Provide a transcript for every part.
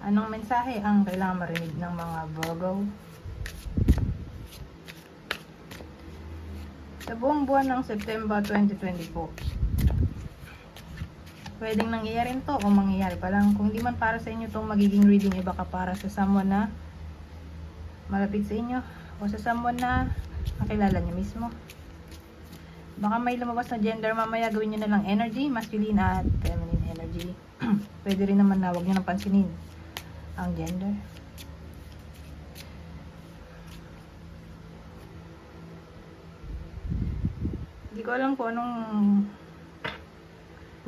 Anong mensahe ang kailangan marinig ng mga Virgo? Sa buong buwan ng September 2024. Pwedeng nangyayari to o mangyayari pa lang. Kung di man para sa inyo itong magiging reading, iba ka para sa someone na malapit sa inyo o sa someone na nakilala nyo mismo. Baka may lumabas na gender mamaya, gawin nyo na lang energy, masculine at feminine energy. Pwede rin naman na huwag nyo nang pansinin ang gender. Hindi ko alam kung anong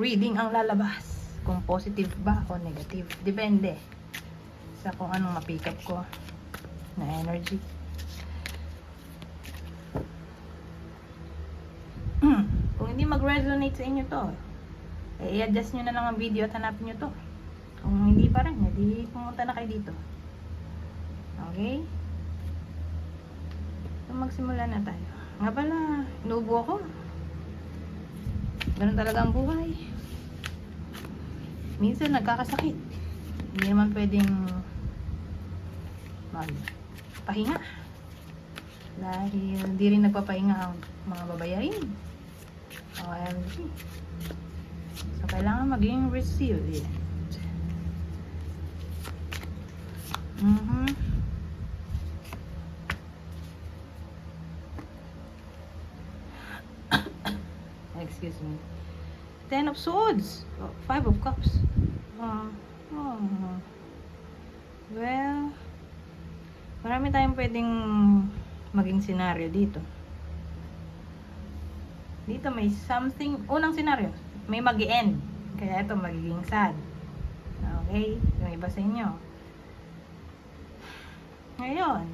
reading ang lalabas. Kung positive ba o negative. Depende sa kung anong ma-pick up ko na energy. Kung hindi mag-resonate sa inyo to, i-adjust nyo na lang ang video at hanapin nyo to. Kung hindi pa rin, hindi pumunta na kayo dito. Okay? So, magsimula na tayo. Nga pala, inuubo ako. Ganun talaga ang buhay. Minsan nagkakasakit. Hindi naman pwedeng magpahinga. Dahil hindi rin nagpapahinga ang mga babayarin. OMG. So, kailangan maging resilient. Excuse me. 10 of Swords. 5 of Cups. Well, marami tayong pwedeng maging scenario dito. Dito may something, unang scenario, may mag-end. Kaya ito magiging sad. Okay? Yung iba sa inyo. Ngayon,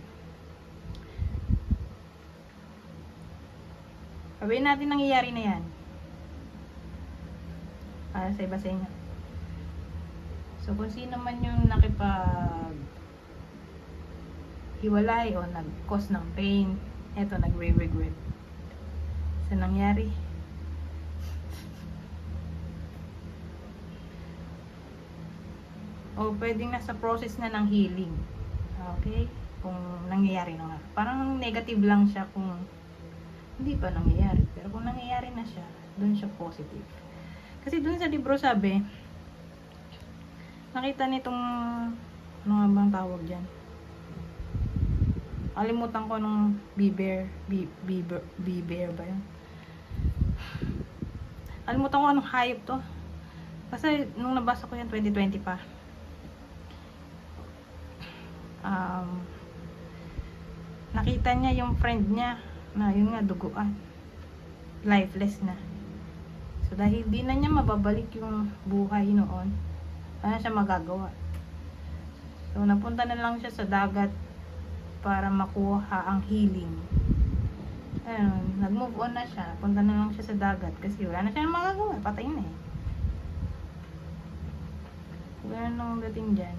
sabihin natin nangyayari na yan. Para sa iba sa inyo. So, kung sino man yung hiwalay o nag-cause ng pain, eto, nagre-regret sa nangyari. O pwedeng nasa process na ng healing. Okay? Kung nangyayari na nga. Parang negative lang siya kung hindi pa nangyayari. Pero kung nangyayari na siya, dun siya positive. Kasi dun sa libro sabi, nakita nitong, ano nga bang tawag dyan? Kalimutan ko nung bear ba yun? Kalimutan ko anong hayop to. Kasi nung nabasa ko yan 2020 pa. Nakita niya yung friend niya na yun nga, duguan, lifeless na. So dahil di na niya mababalik yung buhay noon, ano siya magagawa? So napunta na lang siya sa dagat para makuha ang healing. Ayun, nag-move on na siya, punta na lang siya sa dagat kasi wala na siya magagawa, patay na eh. Ganun nung dating dyan.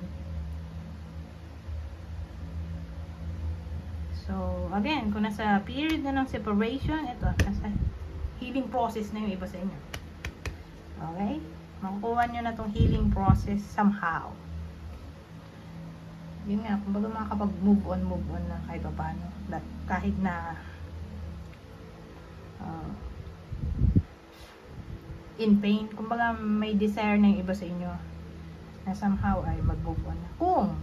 So, again, kung nasa period na ng separation, ito, nasa healing process na yung iba sa inyo. Okay? Makukuha nyo na tong healing process somehow. Yun nga, kumbaga makakapag-move on na kahit pa paano. Kahit na in pain, kumbaga may desire na yung iba sa inyo na somehow ay mag-move on na. Kung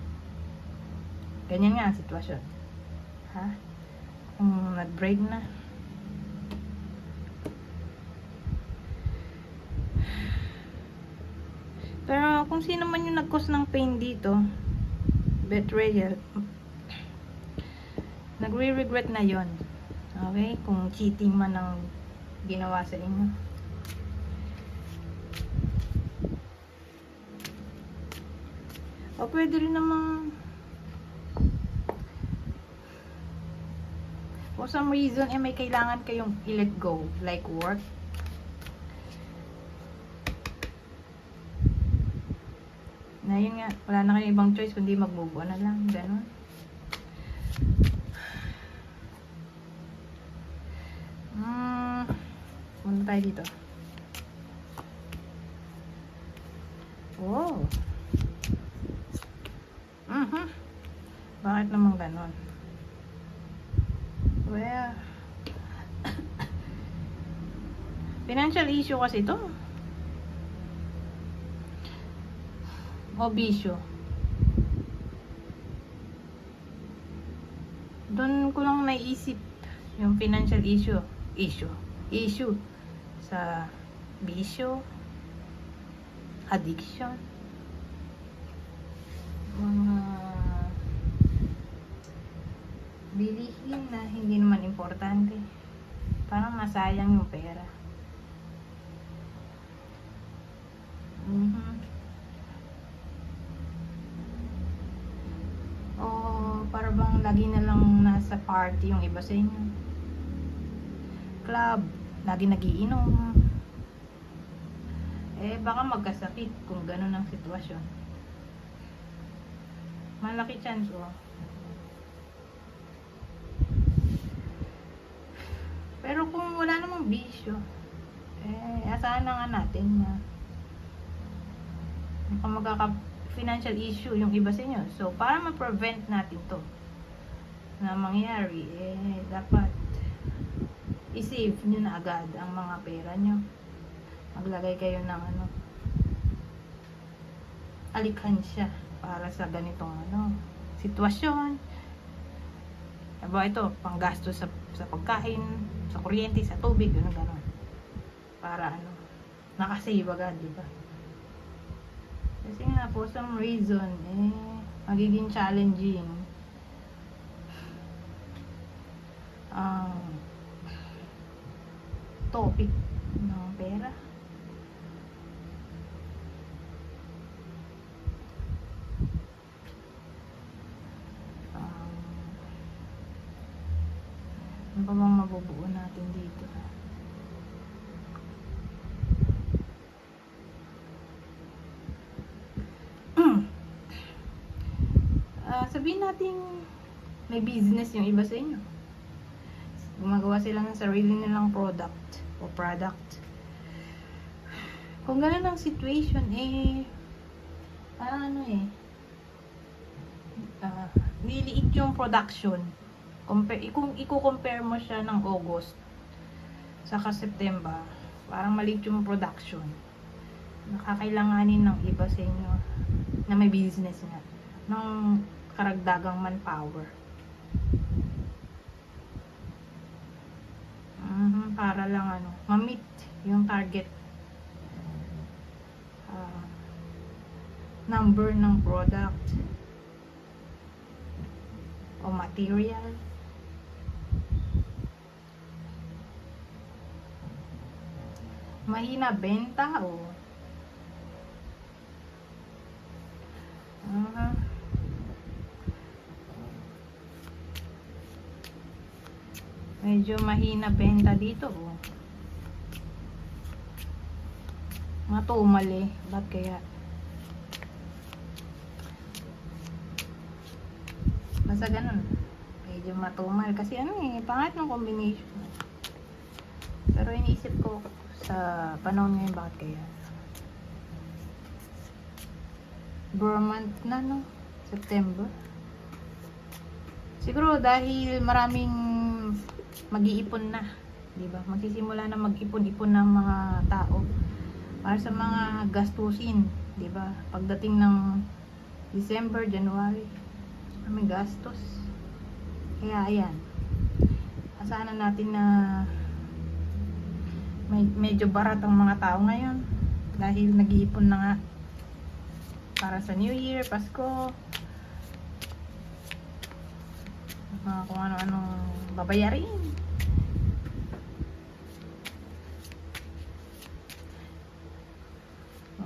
ganyan nga ang sitwasyon. Ha? Kung nag-break na. Pero kung sino man yung nag-cause ng pain dito, betrayal, nagre-regret na yon. Okay? Kung cheating man ang ginawa sa inyo. O pwede rin namang for some reason, may kailangan kayong i-let go, like work. Na yun nga, wala na kayong ibang choice kundi mag-move on na lang, gano'n. Punta tayo dito. Wow. Bakit naman ganon? Well, financial issue kasi to. O bisyo. Doon ko lang naisip yung financial issue sa bisyo, addiction, mga bilihin na hindi naman importante. Parang nasayang yung pera. O para bang lagi na lang nasa party yung iba sa inyo. Club, lagi nagiinom. Baka magkasakit kung ganun ang sitwasyon. Malaki chance Pero kung wala namang bisyo, asahan na nga natin na magkaka-financial issue yung iba sa inyo. So, para ma-prevent natin to na mangyari, dapat i-save nyo na agad ang mga pera nyo. Maglagay kayo ng alikansya para sa ganitong sitwasyon. Diba ito, panggasto sa pagkain, sa kuryente, sa tubig, gano'n. Para nakasave agad, diba? Kasi nga, for some reason, magiging challenging ang topic ng pera. Ano pa bang mabubuo natin dito? Sabihin natin may business yung iba sa inyo. Gumagawa sila ng sarili nilang product. Kung ganun ang situation, parang liliit yung production. Kung i-compare mo siya ng August saka September, parang maliit yung production. Nakakailanganin ng iba sa inyo na may business nga ng karagdagang manpower. Para lang ma-meet yung target number ng product o material. Mahina benta medyo mahina benta dito matumal ba't kaya? Basta ganun, medyo matumal kasi pangit ng combination. Pero iniisip ko sa panahon ngayon, bakit kaya? Month na September. Siguro dahil maraming mag-iipon na, di ba? Magsisimula na mag-ipon-ipon ng mga tao para sa mga gastusin, di ba? Pagdating ng December, January, may gastos. Kaya ayan, asahan natin na medyo barat ang mga tao ngayon dahil nag-iipon na nga para sa New Year, Pasko, kung ano-anong babayarin.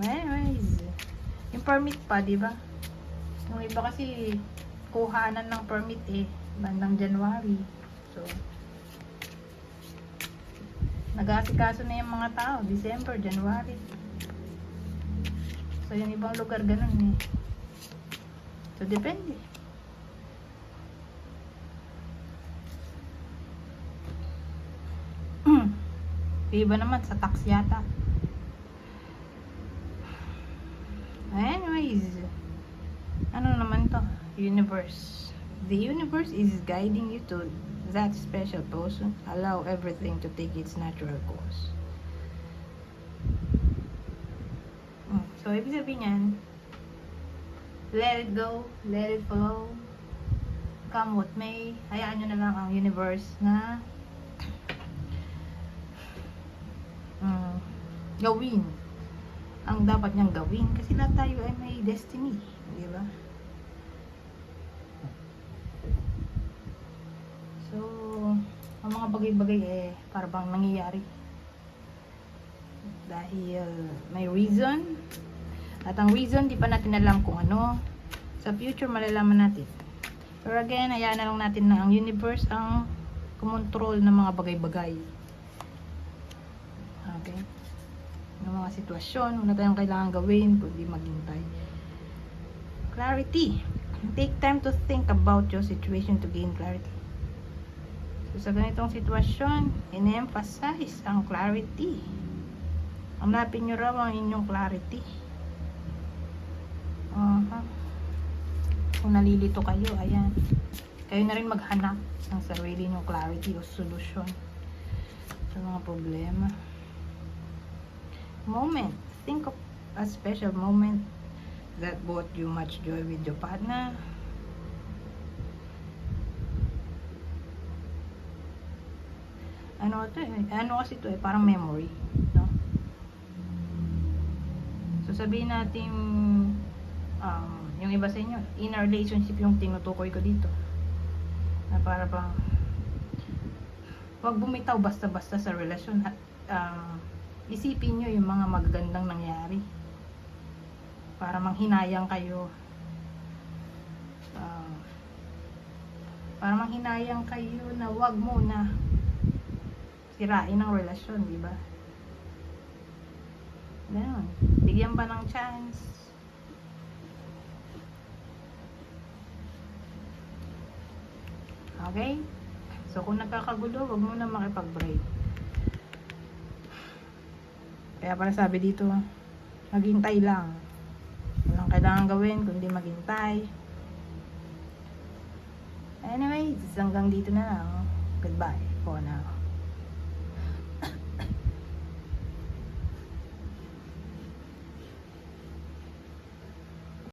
Anyways, yung permit pa, di ba? Yung iba kasi kuhanan ng permit bandang January. So, nag-aasikaso na yung mga tao December, January. So, yung ibang lugar ganun So, depende. Iba naman sa tax yata. Anyways, ano naman to? universe. The universe is guiding you to that special person. Allow everything to take its natural course. So, ibig sabihin yan, let it go, let it flow, come what may. Hayaan nyo na lang ang universe na gawin ang dapat niyang gawin. Kasi lahat tayo ay may destiny. Di ba? So, ang mga bagay-bagay para bang nangyayari dahil may reason, at ang reason di pa natin alam kung ano. Sa future malalaman natin, pero again, hayaan na lang natin na ang universe ang kumontrol ng mga bagay-bagay. Okay, ng mga sitwasyon, wala tayong kailangan gawin kundi maghintay. Clarity. Take time to think about your situation to gain clarity. So, sa ganitong sitwasyon, in-emphasize ang clarity. Hanapin nyo raw ang inyong clarity. Kung nalilito kayo, ayan. Kayo na rin maghanap ng sarili nyong clarity o solusyon sa mga problema. Moment. Think of a special moment that brought you much joy with your partner. Ano to ano kasi to parang memory, no? So sabihin natin yung iba sa inyo, in a relationship yung tinutukoy ko dito. Na para bang wag bumitaw basta-basta sa relasyon at isipin nyo yung mga magagandang nangyari para manghinayang kayo. Para manghinayang kayo na wag muna sirain ang relasyon, di ba? Ganun. Bigyan pa ng chance. Okay? So, kung nagkakagulo, wag muna makipag-break. Kaya para sabi dito, maghintay lang. Walang kailangan gawin kundi maghintay. Anyways, hanggang dito na lang. Goodbye for now.